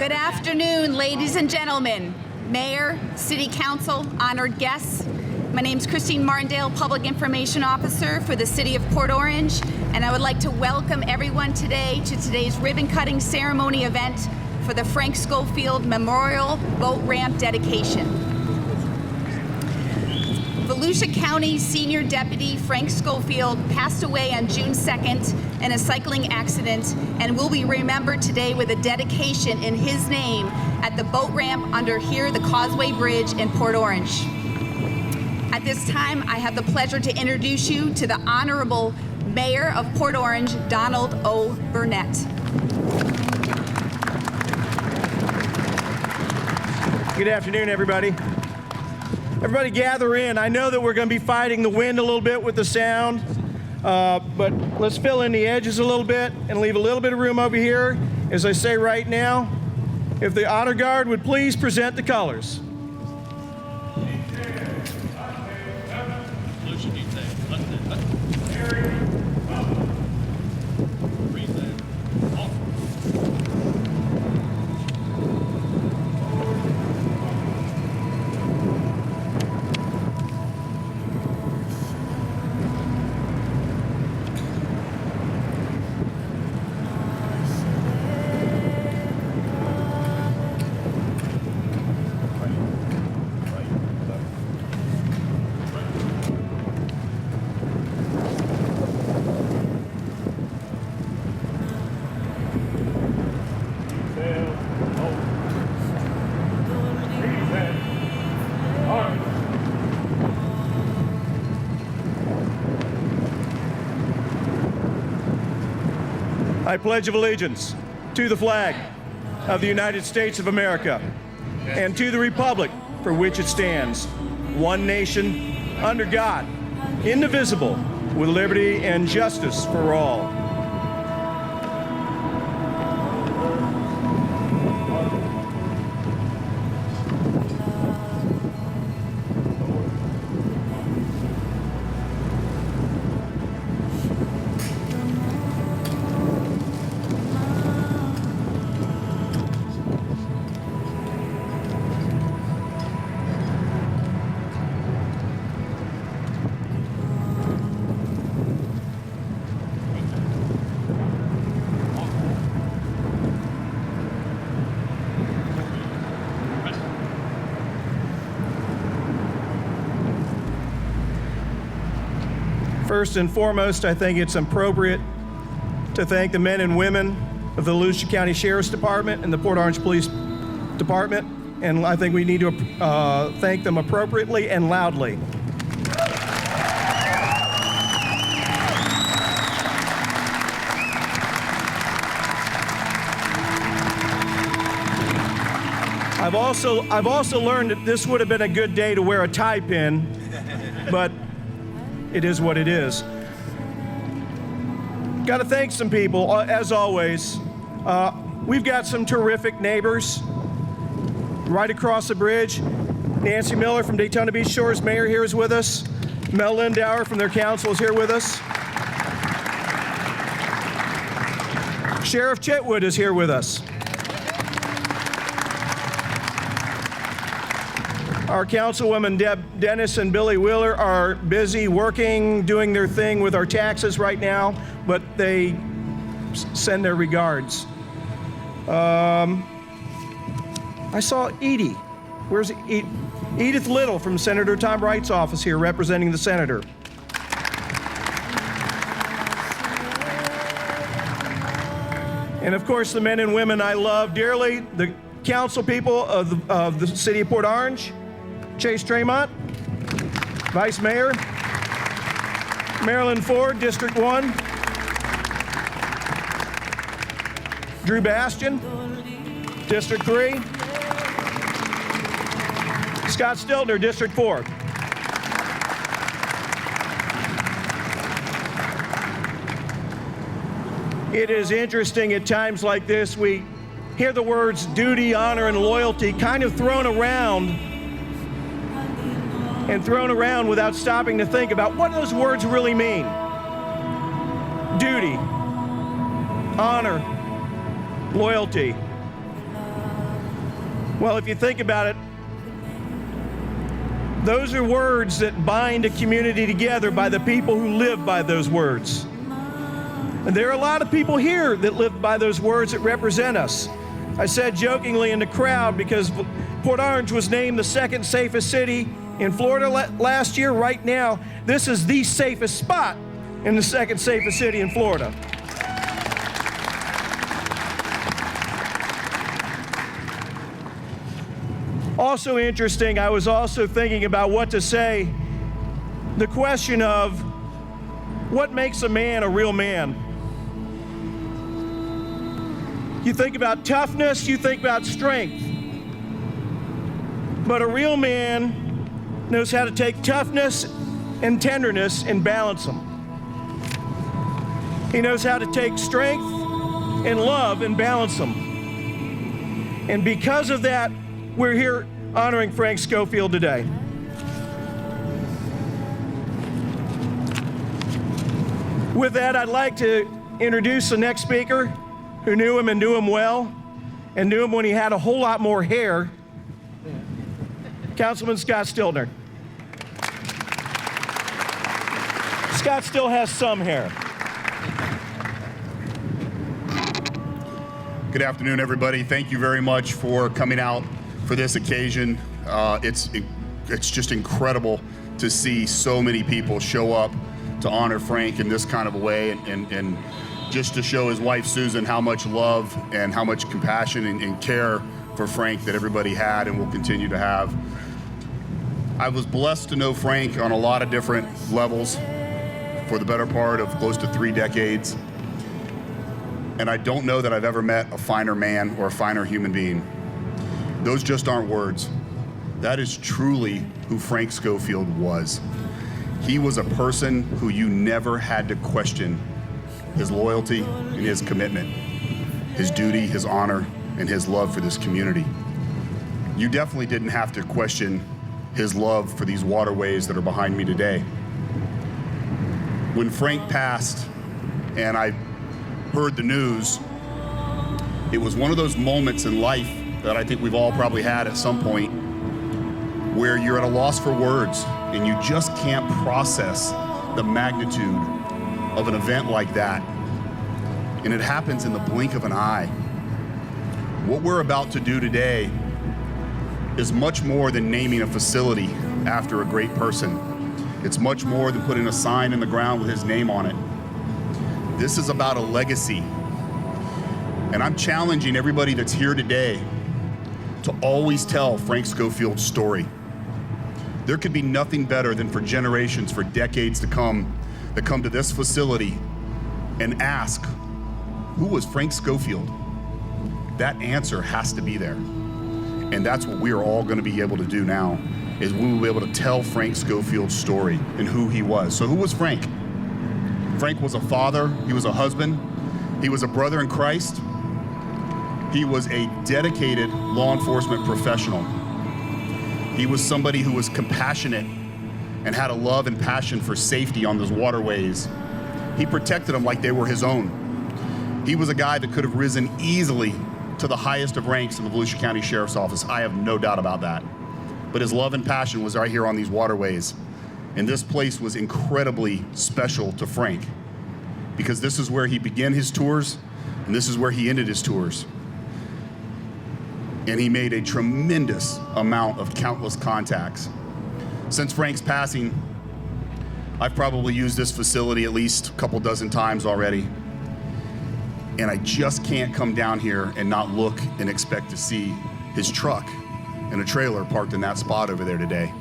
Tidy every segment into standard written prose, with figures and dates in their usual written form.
Good afternoon, ladies and gentlemen, Mayor, City Council, honored guests. My name is Christine Martindale, Public Information Officer for the City of Port Orange, and I would like to welcome everyone today to today's ribbon-cutting ceremony event for the Frank Scofield Memorial Boat Ramp dedication. Volusia County Senior Deputy Frank Scofield passed away on June 2nd in a cycling accident and will be remembered today with a dedication in his name at the boat ramp under the Causeway Bridge in Port Orange. At this time, I have the pleasure to introduce you to the Honorable Mayor of Port Orange, Donald O. Burnett. Good afternoon, everybody. Everybody gather in. I know that we're going to be fighting the wind a little bit with the sound, but let's fill in the edges a little bit and leave a little bit of room over here. As I say right now, if the honor guard would please present the colors. I pledge of allegiance to the flag of the United States of America and to the republic for which it stands, one nation, under God, indivisible, with liberty and justice for all. First and foremost, I think it's appropriate to thank the men and women of the Volusia County Sheriff's Department and the Port Orange Police Department, and I think we need to thank them appropriately and loudly. I've also learned that this would have been a good day to wear a tie pin, but it is what it is. Got to thank some people, as always. We've got some terrific neighbors right across the bridge. Nancy Miller from Daytona Beach Shores, Mayor, here is with us. Mel Lindauer from their council is here with us. Sheriff Chitwood is here with us. Our councilwomen Deb Dennis and Billy Wheeler are busy working, doing their thing with our taxes right now, but they send their regards. I saw Edie. Where's Edith Little from Senator Tom Wright's office here representing the senator. And of course, the men and women I love dearly, the council people of the city of Port Orange, Chase Tremont, Vice Mayor, Marilyn Ford, District 1, Drew Bastian, District 3, Scott Stiltner, District 4. It is interesting at times like this, we hear the words duty, honor, and loyalty kind of thrown around without stopping to think about what those words really mean. Duty, honor, loyalty. Well, if you think about it, those are words that bind a community together by the people who live by those words. And there are a lot of people here that live by those words that represent us. I said jokingly in the crowd, because Port Orange was named the second safest city in Florida last year. Right now, this is the safest spot in the second safest city in Florida. Also interesting, I was also thinking about what to say. The question of what makes a man a real man? You think about toughness, you think about strength. But a real man knows how to take toughness and tenderness and balance them. He knows how to take strength and love and balance them. And because of that, we're here honoring Frank Scofield today. With that, I'd like to introduce the next speaker, who knew him and knew him well, and knew him when he had a whole lot more hair, Councilman Scott Stiltner. Scott still has some hair. Good afternoon, everybody. Thank you very much for coming out for this occasion. It's just incredible to see so many people show up to honor Frank in this kind of a way, and just to show his wife Susan how much love and how much compassion and care for Frank that everybody had and will continue to have. I was blessed to know Frank on a lot of different levels for the better part of close to 3 decades. And I don't know that I've ever met a finer man or a finer human being. Those just aren't words. That is truly who Frank Scofield was. He was a person who you never had to question his loyalty and his commitment, his duty, his honor, and his love for this community. You definitely didn't have to question his love for these waterways that are behind me today. When Frank passed and I heard the news, it was one of those moments in life that I think we've all probably had at some point where you're at a loss for words and you just can't process the magnitude of an event like that. And it happens in the blink of an eye. What we're about to do today is much more than naming a facility after a great person. It's much more than putting a sign in the ground with his name on it. This is about a legacy. And I'm challenging everybody that's here today to always tell Frank Scofield's story. There could be nothing better than for generations, for decades to come, that come to this facility and ask, who was Frank Scofield? That answer has to be there. And that's what we are all going to be able to do now, is we will be able to tell Frank Scofield's story and who he was. So who was Frank? Frank was a father, he was a husband, he was a brother in Christ, he was a dedicated law enforcement professional. He was somebody who was compassionate and had a love and passion for safety on those waterways. He protected them like they were his own. He was a guy that could have risen easily to the highest of ranks in the Volusia County Sheriff's Office. I have no doubt about that. But his love and passion was right here on these waterways. And this place was incredibly special to Frank, because this is where he began his tours and this is where he ended his tours. And he made a tremendous amount of countless contacts. Since Frank's passing, I've probably used this facility at least a couple dozen times already. And I just can't come down here and not look and expect to see his truck and a trailer parked in that spot over there today.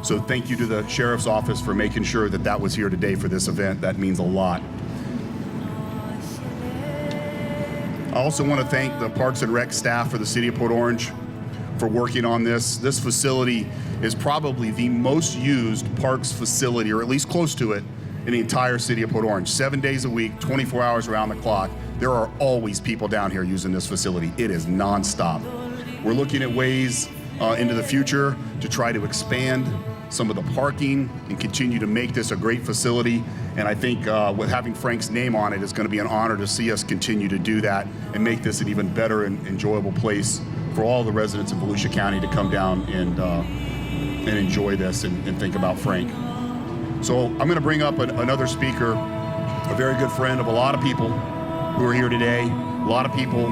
So thank you to the Sheriff's Office for making sure that that was here today for this event. That means a lot. I also want to thank the Parks and Rec staff for the City of Port Orange for working on this. This facility is probably the most used parks facility, or at least close to it, in the entire City of Port Orange. 7 days a week, 24 hours around the clock. There are always people down here using this facility. It is nonstop. We're looking at ways into the future to try to expand some of the parking and continue to make this a great facility. And I think with having Frank's name on it, it's going to be an honor to see us continue to do that and make this an even better and enjoyable place for all the residents of Volusia County to come down and enjoy this and think about Frank. So I'm going to bring up another speaker, a very good friend of a lot of people who are here today. A lot of people,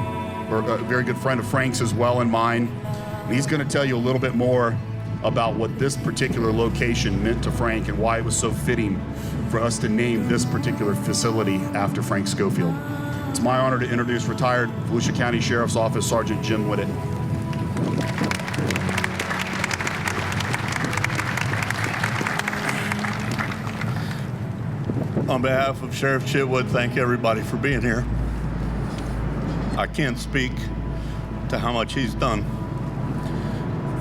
or a very good friend of Frank's as well and mine. And he's going to tell you a little bit more about what this particular location meant to Frank and why it was so fitting for us to name this particular facility after Frank Scofield. It's my honor to introduce retired Volusia County Sheriff's Office Sergeant Jim Whitted. On behalf of Sheriff Chitwood, thank everybody for being here. I can't speak to how much he's done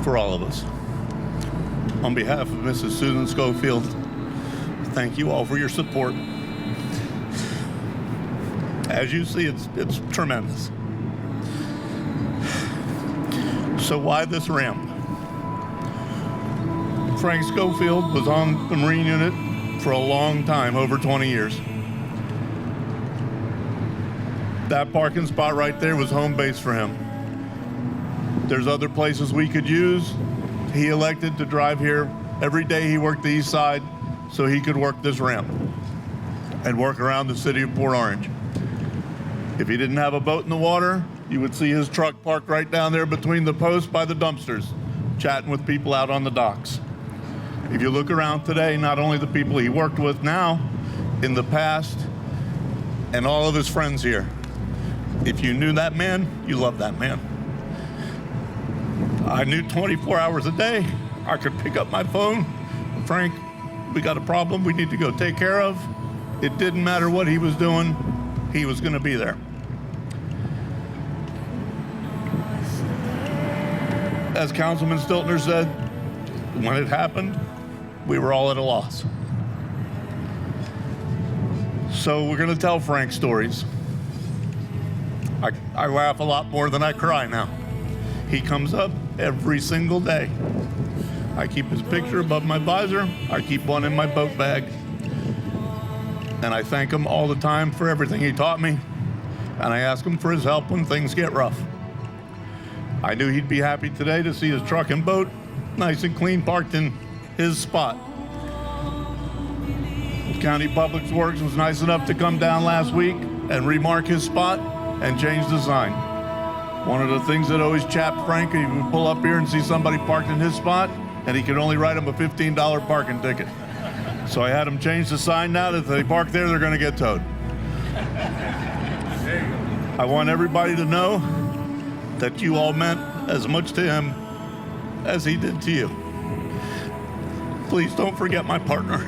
for all of us. On behalf of Mrs. Susan Scofield, thank you all for your support. As you see, it's tremendous. So why this ramp? Frank Scofield was on the Marine unit for a long time, over 20 years. That parking spot right there was home base for him. There's other places we could use. He elected to drive here every day. He worked the east side so he could work this ramp and work around the city of Port Orange. If he didn't have a boat in the water, you would see his truck parked right down there between the posts by the dumpsters, chatting with people out on the docks. If you look around today, not only the people he worked with now, in the past, and all of his friends here, if you knew that man, you loved that man. I knew 24 hours a day, I could pick up my phone. Frank, we got a problem we need to go take care of. It didn't matter what he was doing, he was going to be there. As Councilman Stiltner said, when it happened, we were all at a loss. So we're going to tell Frank stories. I laugh a lot more than I cry now. He comes up every single day. I keep his picture above my visor. I keep one in my boat bag. And I thank him all the time for everything he taught me. And I ask him for his help when things get rough. I knew he'd be happy today to see his truck and boat nice and clean, parked in his spot. County Public Works was nice enough to come down last week and remark his spot and change the sign. One of the things that always chapped Frank, he would pull up here and see somebody parked in his spot, and he could only write him a $15 parking ticket. So I had him change the sign now that if they park there, they're going to get towed. I want everybody to know that you all meant as much to him as he did to you. Please don't forget my partner.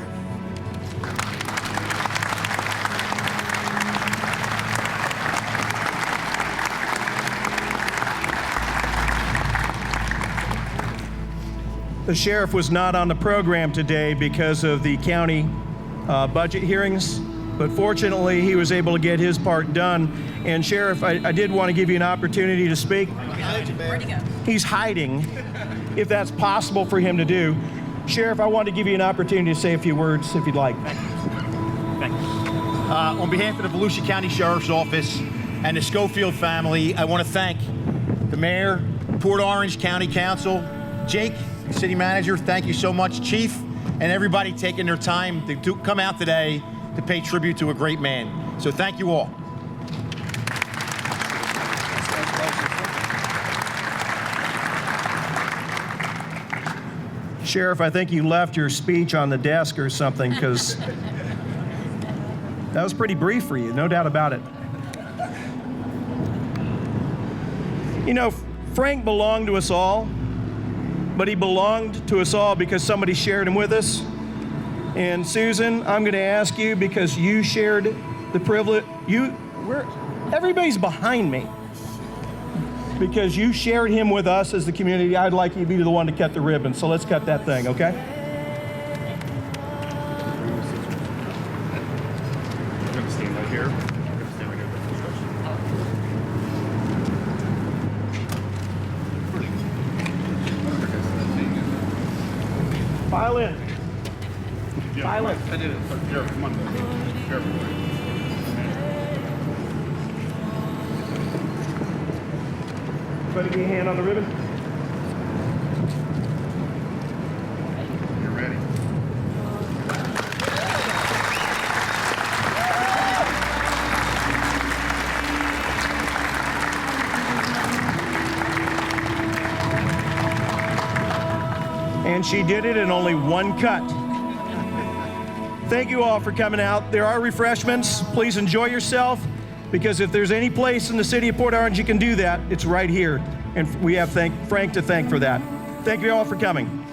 The sheriff was not on the program today because of the county budget hearings, but fortunately he was able to get his part done. And Sheriff, I did want to give you an opportunity to speak. Where'd he go? He's hiding, if that's possible for him to do. Sheriff, I want to give you an opportunity to say a few words if you'd like. Thank you. On behalf of the Volusia County Sheriff's Office and the Scofield family, I want to thank the Mayor, Port Orange County Council, Jake, City Manager, thank you so much, Chief, and everybody taking their time to come out today to pay tribute to a great man. So thank you all. Sheriff, I think you left your speech on the desk or something, because that was pretty brief for you, no doubt about it. You know, Frank belonged to us all, but he belonged to us all because somebody shared him with us. And Susan, I'm going to ask you, because you shared the privilege, everybody's behind me. Because you shared him with us as the community, I'd like you to be the one to cut the ribbon. So let's cut that thing, okay? I'm going to stand right here. File in. Yeah, File in. I did it. Here, come on. Here. Everybody get a hand on the ribbon. You're ready. And she did it in only one cut. Thank you all for coming out. There are refreshments. Please enjoy yourself, because if there's any place in the city of Port Orange you can do that, it's right here. And we have Frank to thank for that. Thank you all for coming.